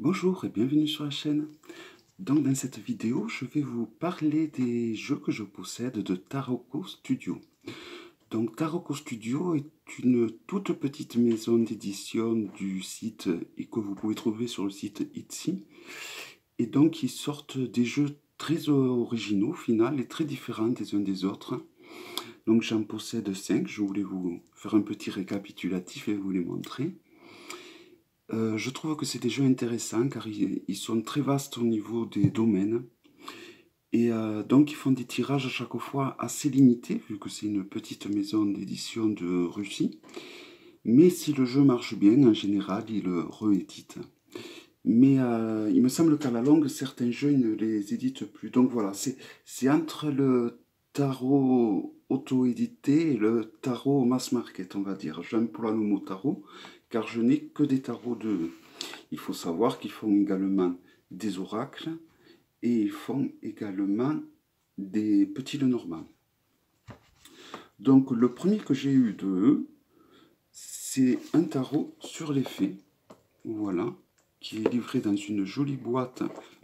Bonjour et bienvenue sur la chaîne. Donc dans cette vidéo, je vais vous parler des jeux que je possède de Taroko Studio. Donc Taroko Studio est une toute petite maison d'édition du site et que vous pouvez trouver sur le site Etsy. Et donc ils sortent des jeux très originaux, final, et très différents des uns des autres. Donc j'en possède 5, je voulais vous faire un petit récapitulatif et vous les montrer. Je trouve que c'est des jeux intéressants car ils sont très vastes au niveau des domaines. Et donc ils font des tirages à chaque fois assez limités, vu que c'est une petite maison d'édition de Russie. Mais si le jeu marche bien, en général, ils le rééditent. Mais il me semble qu'à la longue, certains jeux ils ne les éditent plus. Donc voilà, c'est entre le tarot auto-édité et le tarot mass market, on va dire. J'emploie le mot tarot, car je n'ai que des tarots de... Il faut savoir qu'ils font également des oracles et ils font également des petits Lenormand. Donc le premier que j'ai eu de eux, c'est un tarot sur les fées. Voilà, qui est livré dans une jolie boîte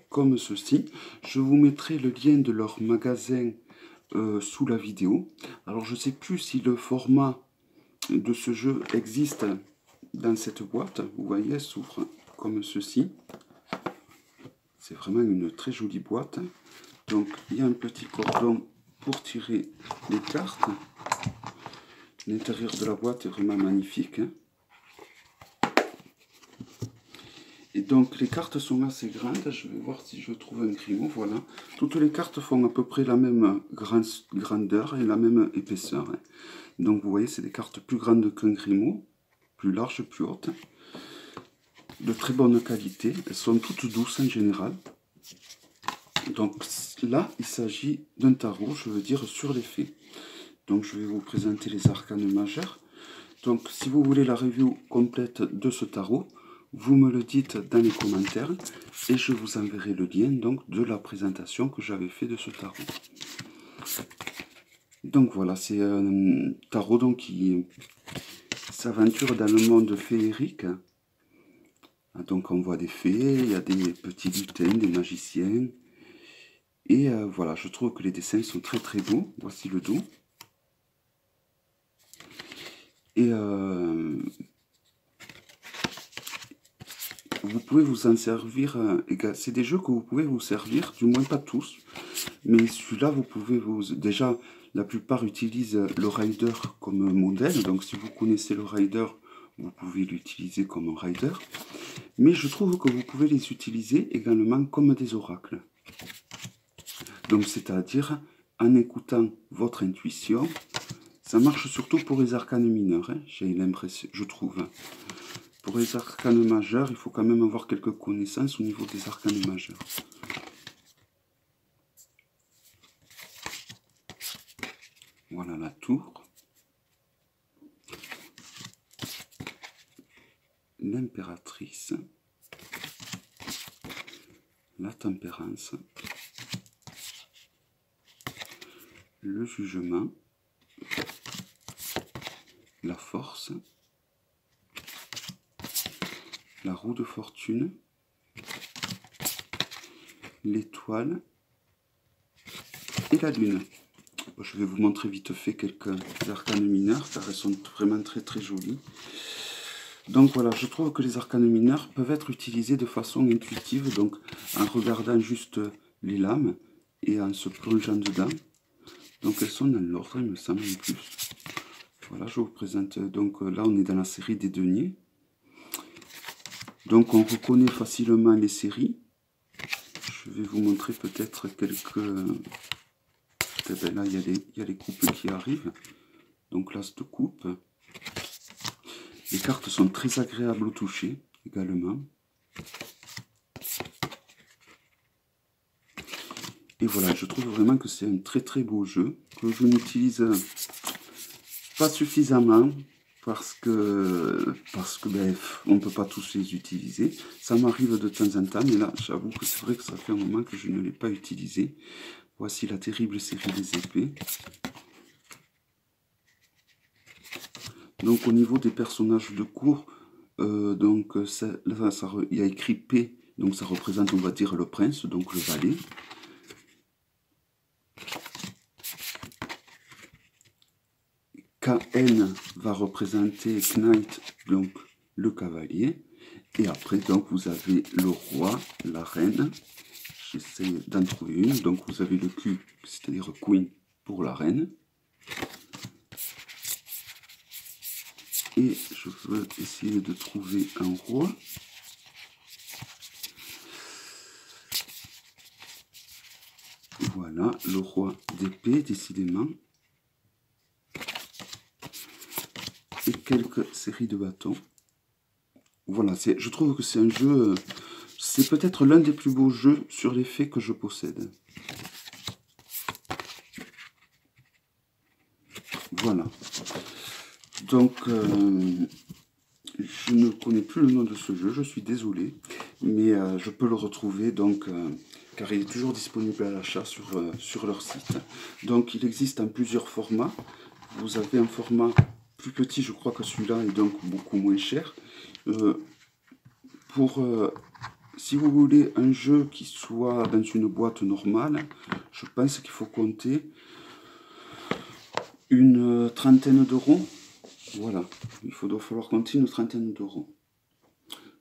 comme ceci. Je vous mettrai le lien de leur magasin sous la vidéo. Alors je ne sais plus si le format de ce jeu existe dans cette boîte. Vous voyez, elle s'ouvre comme ceci. C'est vraiment une très jolie boîte. Donc il y a un petit cordon pour tirer les cartes. L'intérieur de la boîte est vraiment magnifique. Et donc les cartes sont assez grandes. Je vais voir si je trouve un Grimaud. Voilà. Toutes les cartes font à peu près la même grandeur et la même épaisseur. Donc vous voyez, c'est des cartes plus grandes qu'un Grimaud, plus larges, plus hautes. De très bonne qualité. Elles sont toutes douces en général. Donc là, il s'agit d'un tarot, je veux dire, sur les fées. Donc je vais vous présenter les arcanes majeurs. Donc si vous voulez la review complète de ce tarot, vous me le dites dans les commentaires et je vous enverrai le lien donc de la présentation que j'avais fait de ce tarot. Donc voilà, c'est un tarot donc, qui s'aventure dans le monde féerique. Donc on voit des fées, il y a des petits lutins, des magiciens. Et voilà, je trouve que les dessins sont très très beaux. Voici le dos. Et vous pouvez vous en servir, c'est des jeux que vous pouvez vous servir, du moins pas tous, mais celui-là vous pouvez déjà la plupart utilisent le rider comme modèle, donc si vous connaissez le rider, vous pouvez l'utiliser comme un rider, mais je trouve que vous pouvez les utiliser également comme des oracles. Donc c'est-à-dire en écoutant votre intuition, ça marche surtout pour les arcanes mineurs, hein, j'ai l'impression, je trouve. Pour les arcanes majeurs, il faut quand même avoir quelques connaissances au niveau des arcanes majeurs. Voilà la tour. L'impératrice. La tempérance. Le jugement. La force. La roue de fortune, l'étoile et la lune. Je vais vous montrer vite fait quelques arcanes mineurs, car elles sont vraiment très très jolies. Donc voilà, je trouve que les arcanes mineurs peuvent être utilisés de façon intuitive, donc en regardant juste les lames et en se plongeant dedans. Donc elles sont dans l'ordre, il me semble, en plus. Voilà, je vous présente, donc là on est dans la série des deniers. Donc on reconnaît facilement les séries. Je vais vous montrer peut-être quelques... Là, il y a les coupes qui arrivent. Donc l'as de coupe. Les cartes sont très agréables au toucher également. Et voilà, je trouve vraiment que c'est un très très beau jeu que je n'utilise pas suffisamment. Parce que on ne peut pas tous les utiliser. Ça m'arrive de temps en temps, mais là, j'avoue que c'est vrai que ça fait un moment que je ne l'ai pas utilisé. Voici la terrible série des épées. Donc au niveau des personnages de cours, il y a écrit P Donc ça représente, on va dire, le prince, donc le valet. KN va représenter Knight, donc le cavalier. Et après, donc, vous avez le roi, la reine. J'essaie d'en trouver une. Donc, vous avez le Q, c'est-à-dire Queen pour la reine. Et je veux essayer de trouver un roi. Voilà, le roi d'épée, décidément. Et quelques séries de bâtons. Voilà, je trouve que c'est un jeu, c'est peut-être l'un des plus beaux jeux sur les faits que je possède. Voilà. Donc, je ne connais plus le nom de ce jeu, je suis désolé, mais je peux le retrouver, donc, car il est toujours disponible à l'achat sur leur site. Donc, il existe en plusieurs formats. Vous avez un format plus petit, je crois que celui-là est donc beaucoup moins cher. Si vous voulez un jeu qui soit dans une boîte normale, je pense qu'il faut compter une trentaine d'euros. Voilà, doit falloir compter une trentaine d'euros.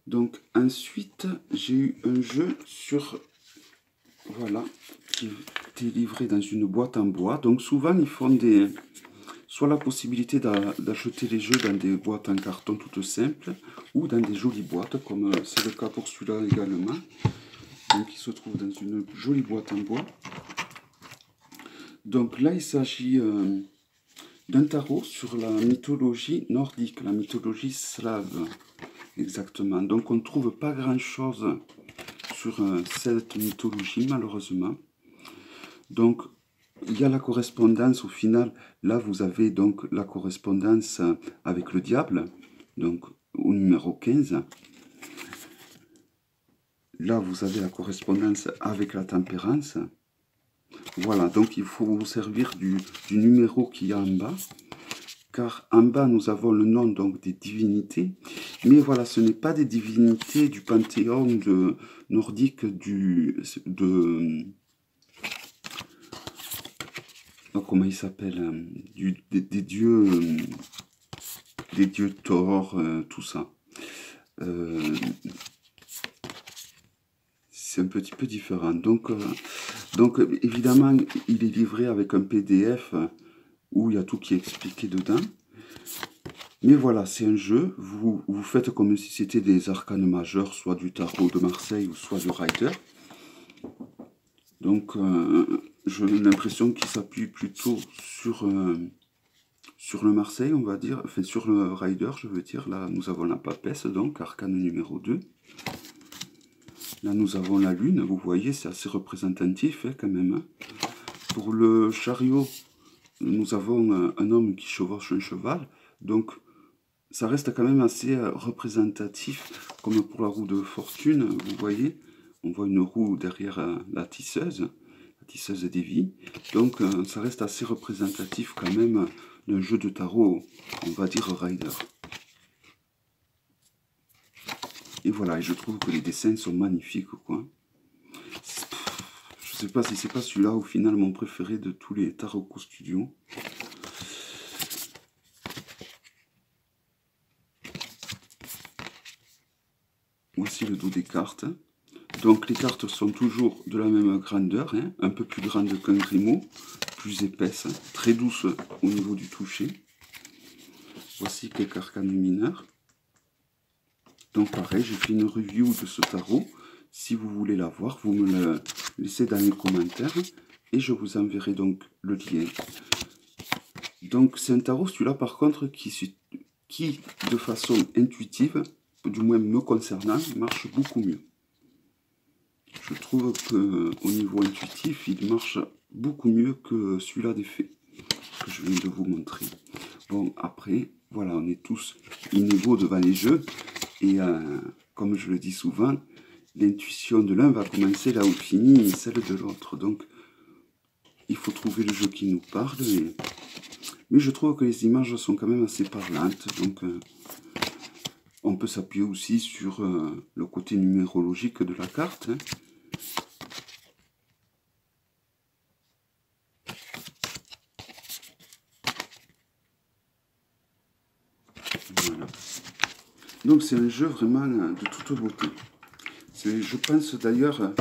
Donc ensuite, j'ai eu un jeu voilà, qui était livré dans une boîte en bois. Donc souvent, ils font soit la possibilité d'acheter les jeux dans des boîtes en carton toutes simples, ou dans des jolies boîtes, comme c'est le cas pour celui-là également. Donc il se trouve dans une jolie boîte en bois. Donc là, il s'agit d'un tarot sur la mythologie nordique, la mythologie slave, exactement. Donc on ne trouve pas grand-chose sur cette mythologie, malheureusement. Donc il y a la correspondance au final. Là, vous avez donc la correspondance avec le diable, donc au numéro 15. Là, vous avez la correspondance avec la tempérance. Voilà, donc il faut vous servir du numéro qu'il y a en bas. Car en bas, nous avons le nom donc des divinités. Mais voilà, ce n'est pas des divinités du panthéon nordique comment il s'appelle, des dieux Thor, tout ça. C'est un petit peu différent. Donc évidemment, il est livré avec un PDF où il y a tout qui est expliqué dedans. Mais voilà, c'est un jeu, vous faites comme si c'était des arcanes majeurs, soit du tarot de Marseille ou soit du Rider. Donc j'ai l'impression qu'il s'appuie plutôt sur le Marseille, on va dire, enfin sur le Rider, je veux dire. Là, nous avons la papesse, donc, arcane numéro 2. Là, nous avons la lune, vous voyez, c'est assez représentatif, hein, quand même. Hein. Pour le chariot, nous avons un homme qui chevauche un cheval, donc ça reste quand même assez représentatif, comme pour la roue de fortune, vous voyez. On voit une roue derrière la tisseuse des vies. Donc ça reste assez représentatif quand même d'un jeu de tarot, on va dire Rider. Et voilà, et je trouve que les dessins sont magnifiques, quoi. Je sais pas si c'est pas celui-là au final mon préféré de tous les Taroko Studio. Voici le dos des cartes. Donc les cartes sont toujours de la même grandeur, hein, un peu plus grande qu'un Grimaud, plus épaisse, très douce au niveau du toucher. Voici quelques arcanes mineurs. Donc pareil, j'ai fait une review de ce tarot. Si vous voulez la voir, vous me le laissez dans les commentaires et je vous enverrai donc le lien. Donc c'est un tarot, celui-là par contre, qui de façon intuitive, du moins me concernant, marche beaucoup mieux. Je trouve qu'au niveau intuitif, il marche beaucoup mieux que celui-là des faits, que je viens de vous montrer. Bon, après, voilà, on est tous inégaux devant les jeux. Et comme je le dis souvent, l'intuition de l'un va commencer là où finit celle de l'autre. Donc, il faut trouver le jeu qui nous parle. Mais je trouve que les images sont quand même assez parlantes. Donc, On peut s'appuyer aussi sur le côté numérologique de la carte. Hein. Voilà. Donc c'est un jeu vraiment de toute beauté. Je pense d'ailleurs,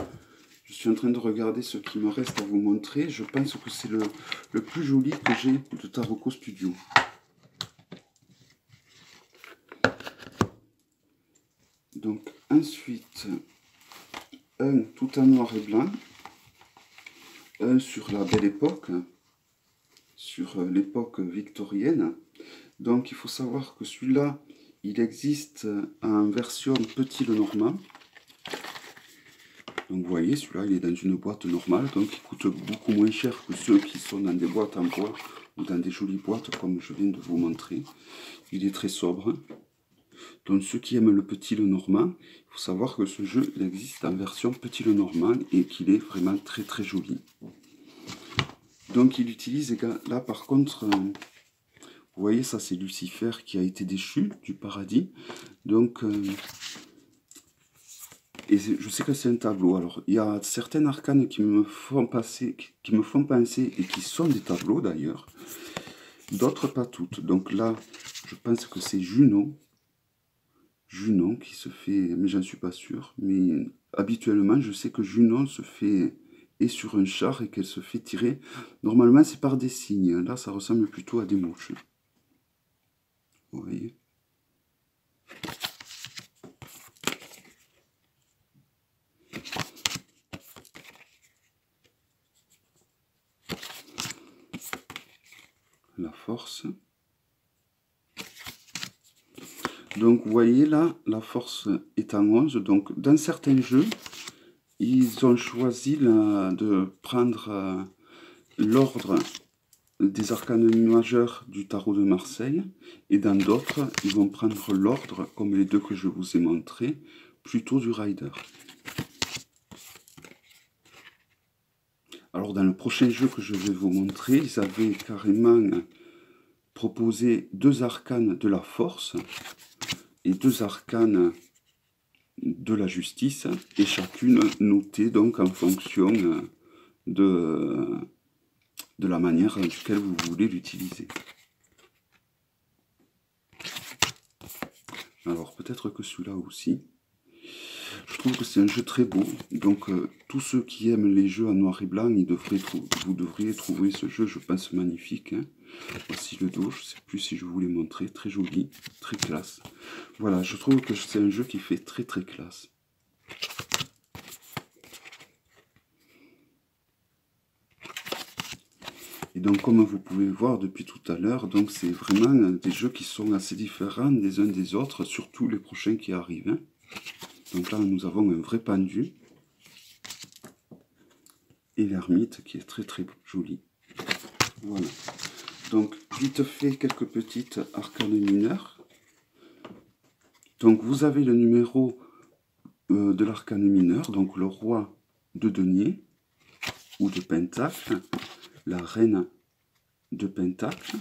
je suis en train de regarder ce qui me reste à vous montrer, je pense que c'est le plus joli que j'ai de Taroko Studio. Donc ensuite, un tout en noir et blanc, un sur la Belle Époque, sur l'époque victorienne. Donc il faut savoir que celui-là, il existe en version petit Lenormand. Donc vous voyez, celui-là, il est dans une boîte normale, donc il coûte beaucoup moins cher que ceux qui sont dans des boîtes en bois ou dans des jolies boîtes comme je viens de vous montrer. Il est très sobre. Donc ceux qui aiment le petit Lenormand, il faut savoir que ce jeu il existe en version petit Lenormand et qu'il est vraiment très très joli. Donc il utilise là par contre, vous voyez ça c'est Lucifer qui a été déchu du paradis. Donc et je sais que c'est un tableau. Alors il y a certains arcanes qui me font penser et qui sont des tableaux d'ailleurs. D'autres pas toutes. Donc là je pense que c'est Junon qui se fait, mais j'en suis pas sûr. Mais habituellement, je sais que Junon se fait est sur un char et qu'elle se fait tirer. Normalement, c'est par des signes. Là, ça ressemble plutôt à des mouches. Vous voyez? La force. Donc, vous voyez là, la force est en 11. Donc, dans certains jeux, ils ont choisi de prendre l'ordre des arcanes majeurs du tarot de Marseille. Et dans d'autres, ils vont prendre l'ordre, comme les deux que je vous ai montrés, plutôt du Rider. Alors, dans le prochain jeu que je vais vous montrer, ils avaient carrément proposé 2 arcanes de la force et 2 arcanes de la justice, et chacune notée donc en fonction de la manière duquel vous voulez l'utiliser. Alors peut-être que celui-là aussi. Je trouve que c'est un jeu très beau, donc tous ceux qui aiment les jeux en noir et blanc, vous devriez trouver ce jeu, je pense, magnifique. Hein. Voici le dos, je ne sais plus si je vous l'ai montré, très joli, très classe. Voilà, je trouve que c'est un jeu qui fait très très classe. Et donc comme vous pouvez voir depuis tout à l'heure, donc c'est vraiment des jeux qui sont assez différents des uns des autres, surtout les prochains qui arrivent. Hein. Donc là, nous avons un vrai pendu. Et l'ermite qui est très très joli. Voilà. Donc, vite fait, quelques petites arcanes mineures. Donc, vous avez le numéro de l'arcane mineur, donc le roi de denier ou de pentacle, la reine de pentacle,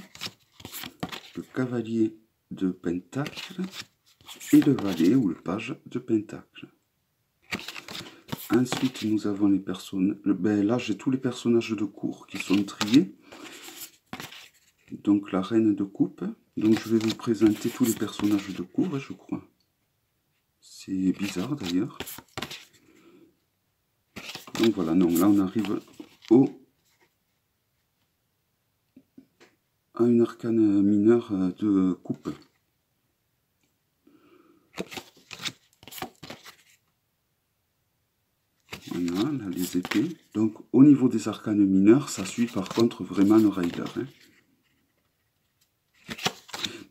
le cavalier de pentacle et le valet ou le page de pentacle. Ensuite, nous avons les personnages. Là, j'ai tous les personnages de cour qui sont triés. Donc, la reine de coupe. Donc, je vais vous présenter tous les personnages de cour, je crois. C'est bizarre, d'ailleurs. Donc, voilà. Non, là, on arrive à une arcane mineure de coupe. Voilà, là, les épées. Donc, au niveau des arcanes mineurs, ça suit par contre vraiment le Rider. Hein.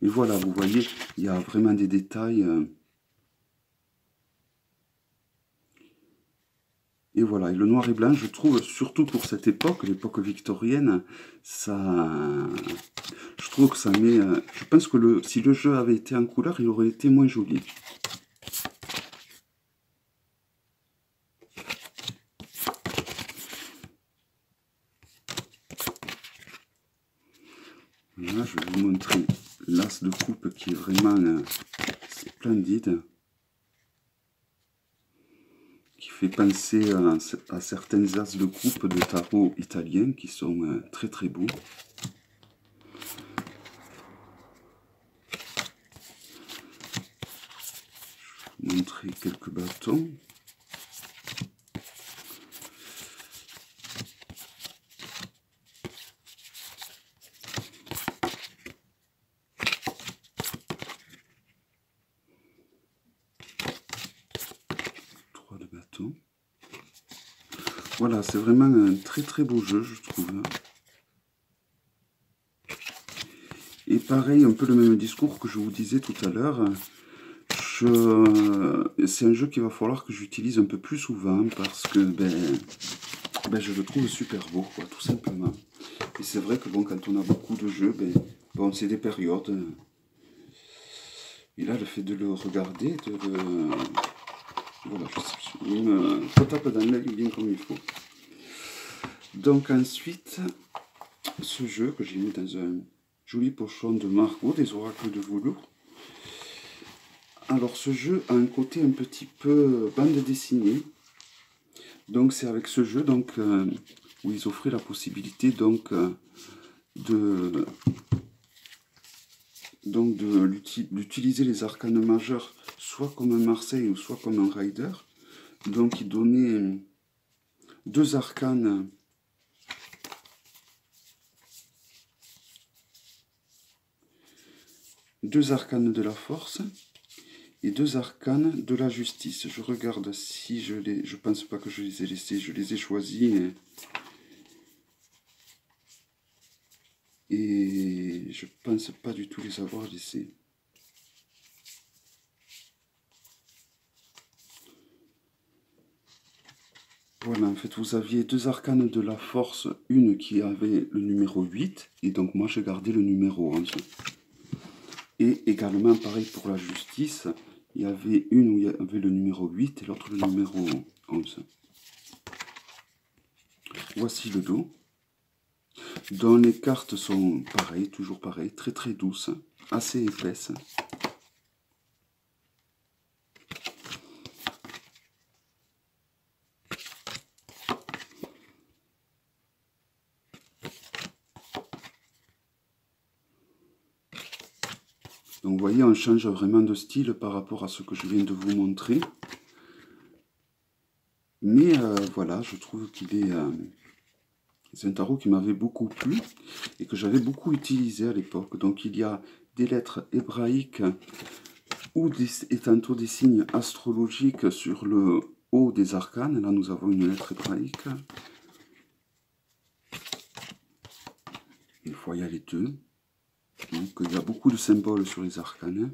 Mais voilà, vous voyez, il y a vraiment des détails. Et voilà, et le noir et blanc, je trouve, surtout pour cette époque, l'époque victorienne, ça... Je trouve que ça met... Je pense que si le jeu avait été en couleur, il aurait été moins joli. Là, je vais vous montrer l'as de coupe qui est vraiment splendide, qui fait penser à certaines as de coupe de tarot italiens qui sont très très beaux. Je vais vous montrer quelques bâtons. Voilà, c'est vraiment un très très beau jeu, je trouve. Et pareil, un peu le même discours que je vous disais tout à l'heure. C'est un jeu qu'il va falloir que j'utilise un peu plus souvent parce que je le trouve super beau, quoi, tout simplement. Et c'est vrai que bon, quand on a beaucoup de jeux, bon, c'est des périodes. Et là, le fait de le regarder, voilà, il me tape dans l'œil bien comme il faut. Donc ensuite, ce jeu que j'ai mis dans un joli pochon de Margot, des oracles de velours. Alors ce jeu a un côté un petit peu bande dessinée. Donc c'est avec ce jeu donc, où ils offraient la possibilité donc, d'utiliser les arcanes majeurs soit comme un Marseille ou soit comme un Rider. Donc il donnait deux arcanes de la force et deux arcanes de la justice. Je regarde si je pense pas que je les ai laissés, je les ai choisis et je pense pas du tout les avoir laissés. Voilà, en fait, vous aviez deux arcanes de la force, une qui avait le numéro 8, et donc moi j'ai gardé le numéro 11. Et également, pareil pour la justice, il y avait une où il y avait le numéro 8 et l'autre le numéro 11. Voici le dos, dont les cartes sont pareilles, toujours pareilles, très très douces, assez épaisses. Donc vous voyez, on change vraiment de style par rapport à ce que je viens de vous montrer. Mais voilà, je trouve qu'il est... c'est un tarot qui m'avait beaucoup plu et que j'avais beaucoup utilisé à l'époque. Donc il y a des lettres hébraïques et tantôt des signes astrologiques sur le haut des arcanes. Là nous avons une lettre hébraïque. Une fois il y a les deux. Donc il y a beaucoup de symboles sur les arcanes.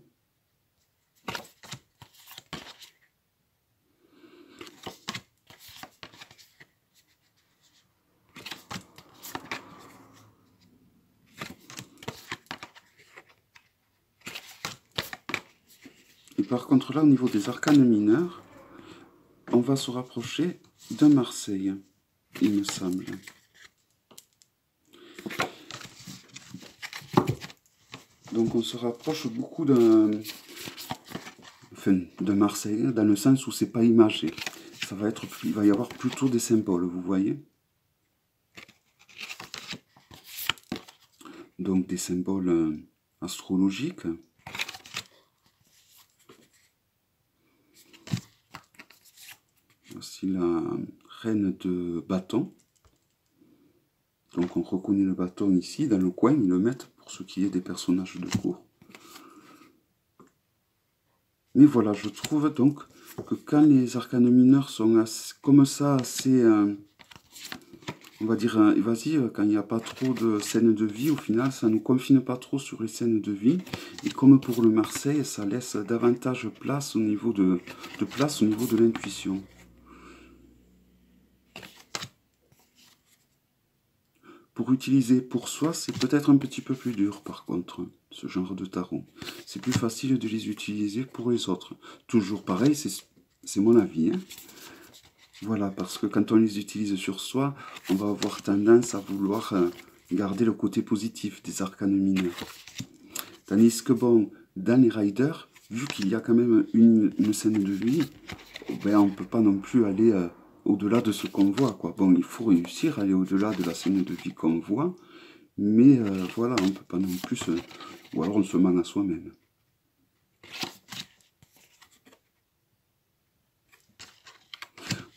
Et par contre là au niveau des arcanes mineurs, on va se rapprocher de Marseille, il me semble. Donc on se rapproche beaucoup de Marseille, dans le sens où c'est pas imagé. Ça va être, il va y avoir plutôt des symboles, vous voyez. Donc des symboles astrologiques. Voici la reine de bâton. Donc on reconnaît le bâton ici, dans le coin, ils le mettent pour ce qui est des personnages de cour. Mais voilà, je trouve donc que quand les arcanes mineurs sont comme ça, assez, on va dire, évasifs, quand il n'y a pas trop de scènes de vie, au final, ça ne nous confine pas trop sur les scènes de vie. Et comme pour le Marseille, ça laisse davantage place au niveau de l'intuition. Pour utiliser pour soi, c'est peut-être un petit peu plus dur, par contre, ce genre de tarot. C'est plus facile de les utiliser pour les autres. Toujours pareil, c'est mon avis. Hein. Voilà, parce que quand on les utilise sur soi, on va avoir tendance à vouloir garder le côté positif des arcanes mineurs. Tandis que, bon, dans les riders, vu qu'il y a quand même une scène de vie, ben, on ne peut pas non plus aller au-delà de ce qu'on voit, quoi. Bon, il faut réussir à aller au-delà de la scène de vie qu'on voit, mais voilà, on ne peut pas non plus ou alors on se ment à soi-même.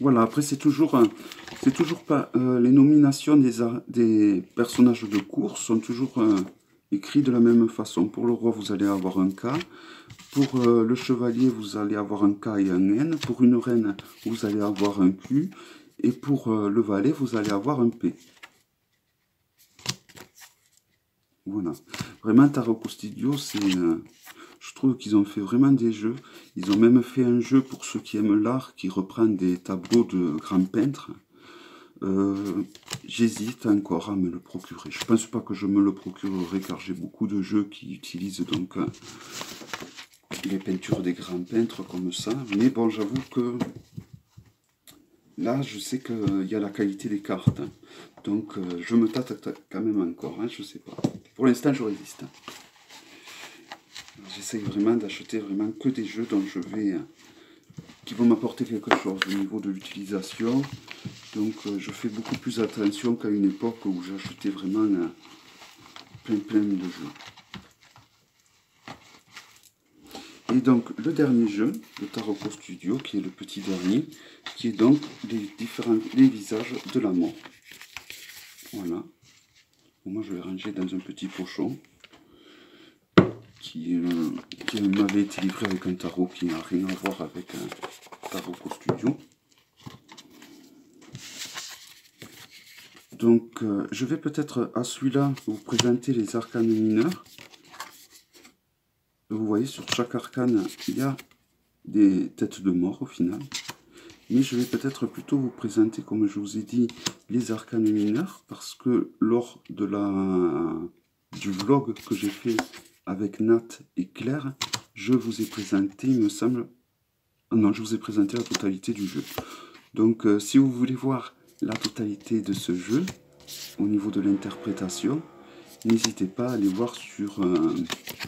Voilà, après c'est toujours pas... les nominations des personnages de course sont toujours écrits de la même façon. Pour le roi, vous allez avoir un K. Pour le chevalier, vous allez avoir un K et un N. Pour une reine, vous allez avoir un Q. Et pour le valet, vous allez avoir un P. Voilà. Vraiment, Taroko Studio, c'est... je trouve qu'ils ont fait vraiment des jeux. Ils ont même fait un jeu pour ceux qui aiment l'art, qui reprend des tableaux de grands peintres. J'hésite encore à me le procurer. Je pense pas que je me le procurerai, car j'ai beaucoup de jeux qui utilisent donc les peintures des grands peintres comme ça. Mais bon, j'avoue que là, je sais qu'il y a la qualité des cartes. Donc, je me tâte quand même encore. Hein, je sais pas. Pour l'instant, je résiste. J'essaye vraiment d'acheter vraiment que des jeux dont je vais... qui vont m'apporter quelque chose au niveau de l'utilisation. Donc, je fais beaucoup plus attention qu'à une époque où j'achetais vraiment plein de jeux. Et donc, le dernier jeu, le Taroko Studio, qui est le petit dernier, qui est donc les visages de la mort. Voilà. Bon, moi, je vais ranger dans un petit pochon qui m'avait été livré avec un tarot qui n'a rien à voir avec un Taroko Studio. Donc, je vais peut-être à celui-là vous présenter les arcanes mineurs. Vous voyez, sur chaque arcane, il y a des têtes de mort au final. Mais je vais peut-être plutôt vous présenter, comme je vous ai dit, les arcanes mineurs, parce que lors de du vlog que j'ai fait avec Nat et Claire, je vous ai présenté, il me semble... Non, je vous ai présenté la totalité du jeu. Donc, si vous voulez voir la totalité de ce jeu, au niveau de l'interprétation, n'hésitez pas à aller voir sur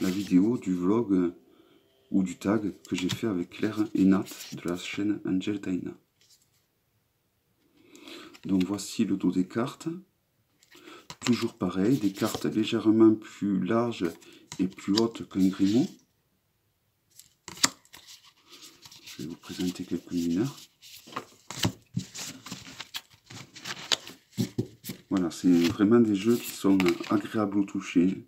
la vidéo du vlog ou du tag que j'ai fait avec Claire et Nat de la chaîne Angel Taina. Donc voici le dos des cartes. Toujours pareil, des cartes légèrement plus larges et plus hautes qu'un Grimaud. Je vais vous présenter quelques mineurs. Voilà, c'est vraiment des jeux qui sont agréables au toucher.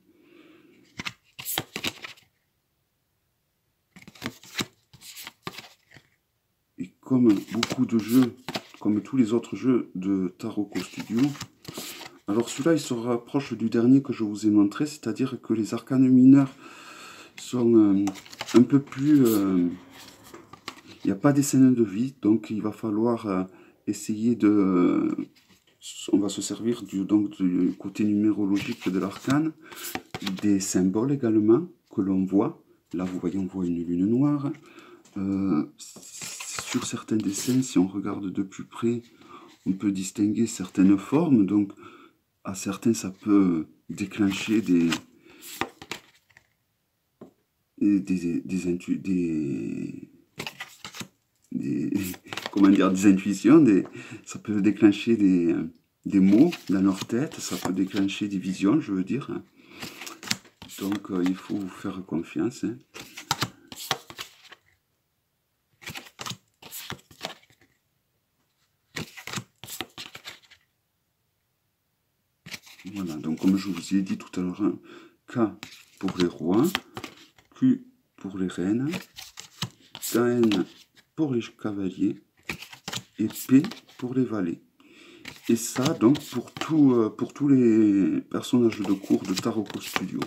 Et comme beaucoup de jeux, comme tous les autres jeux de Taroko Studio, alors celui-là il se rapproche du dernier que je vous ai montré, c'est-à-dire que les arcanes mineurs sont un peu plus... il n'y a pas des scènes de vie, donc il va falloir essayer de... on va se servir du côté numérologique de l'arcane, des symboles également que l'on voit. Là, vous voyez, on voit une lune noire. Sur certains dessins, si on regarde de plus près, on peut distinguer certaines formes. Donc, à certains, ça peut déclencher des comment dire, des intuitions, ça peut déclencher des mots dans leur tête, ça peut déclencher des visions, je veux dire. Donc, il faut vous faire confiance. Hein. Voilà, donc comme je vous ai dit tout à l'heure, hein, K pour les rois, Q pour les reines, KN pour les cavaliers et P pour les valets. Et ça, donc, pour tous les personnages de cours de Taroko Studio.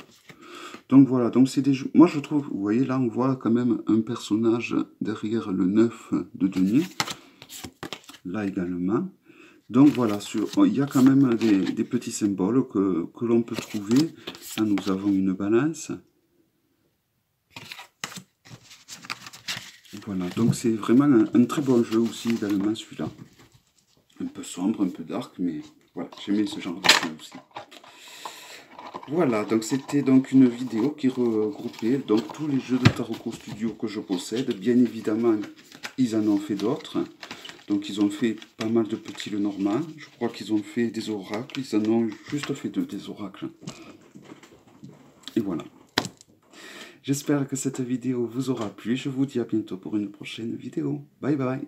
Donc voilà, donc c'est des jeux... Moi je trouve, vous voyez, là on voit quand même un personnage derrière le 9 de denier. Là également. Donc voilà, il y a quand même des petits symboles que l'on peut trouver. Là nous avons une balance. Voilà, donc c'est vraiment un très bon jeu aussi également celui-là. Un peu sombre, un peu dark, mais voilà, j'aimais ce genre de jeu aussi. Voilà, donc c'était donc une vidéo qui regroupait donc tous les jeux de Taroko Studio que je possède. Bien évidemment, ils en ont fait d'autres. Donc ils ont fait pas mal de petits Lenormand. Je crois qu'ils ont fait des oracles. Ils en ont juste fait deux, des oracles. Et voilà. J'espère que cette vidéo vous aura plu. Je vous dis à bientôt pour une prochaine vidéo. Bye bye.